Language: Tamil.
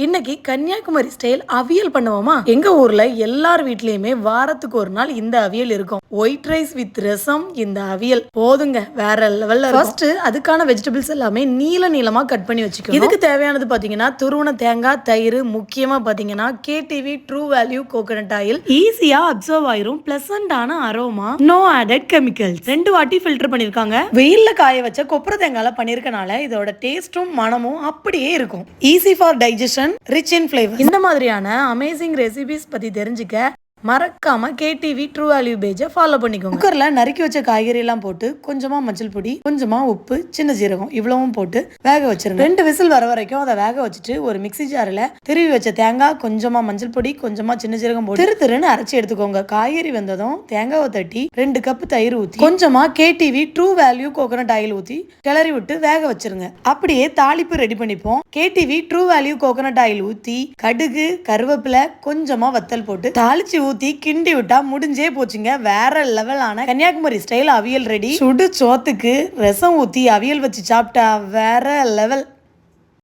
இன்னைக்கு கன்னியாகுமரி ஸ்டைல் அவியல் பண்ணுவோமா? எங்க ஊர்ல எல்லார் வீட்லயுமே வாரத்துக்கு ஒரு நாள் இந்த அவியல் இருக்கும். ஒயிட் ரைஸ் வித் ரசம், இந்த அவியல் போதுங்க, வேற லெவல்ல இருக்கும். ஃபர்ஸ்ட் அதுக்கான வெஜிடபிள்ஸ் எல்லாமே நீல நீளமா கட் பண்ணி வச்சுக்கணும். இதுக்கு தேவையானது பாத்தீங்கன்னா துருவன தேங்காய், தயிர், முக்கியமா பாத்தீங்கன்னா KTV true value coconut oil. ஈஸியா அப்சர்வ் ஆயிரும், பிளசண்டான அரோமா, நோ ஆடட் கெமிக்கல்ஸ். 2 வாட்டி ஃபில்டர் பண்ணிருக்காங்க. வெயில்ல காய வச்ச கொப்பரை தேங்காய்ல பண்ணிருக்கனால இதோட டேஸ்டும் மனமும் அப்படியே இருக்கும். Easy for digestion, rich in flavour. இந்த மாதிரியான அமேசிங் ரெசிபிஸ் பத்தி தெரிஞ்சுக்க மறக்காம கேடிவி ட்ரூ வேல்யூ பேஜை ஃபாலோ பண்ணிக்கோங்க. குக்கர்ல நறுக்கி வச்ச காய்கறி எல்லாம் போட்டு கொஞ்சமா மஞ்சள் பொடி, கொஞ்சமா உப்பு, சின்ன ஜீரகம் இவ்வளவும் போட்டு வேக வச்சிருங்க. 2 விசில் வர வரைக்கும் அதை வேக வச்சுட்டு ஒரு மிக்ஸி ஜாரில் திருவி வச்ச தேங்காய், கொஞ்சமா மஞ்சள் பொடி, கொஞ்சமா சின்ன ஜீரகம் போட்டு திருன்னு அரைச்சி எடுத்துக்கோங்க. காய்கறி வெந்ததும் தேங்காவை தட்டி 2 கப் தயிர் ஊற்றி கொஞ்சமா KTV true value coconut oil ஊற்றி கிளறி விட்டு வேக வச்சிருங்க. அப்படியே தாளிப்பு ரெடி பண்ணிப்போம். KTV true value coconut oil ஊற்றி கடுகு, கருவேப்பிலை, கொஞ்சமா வத்தல் போட்டு தாளிச்சு ஊத்தி கிண்டி விட்டா முடிஞ்சே போச்சுங்க. வேற லெவலான கன்னியாகுமரி ஸ்டைல் அவியல் ரெடி. சுடு சோத்துக்கு ரசம் ஊத்தி அவியல் வச்சு சாப்பிட்டா வேற லெவல்.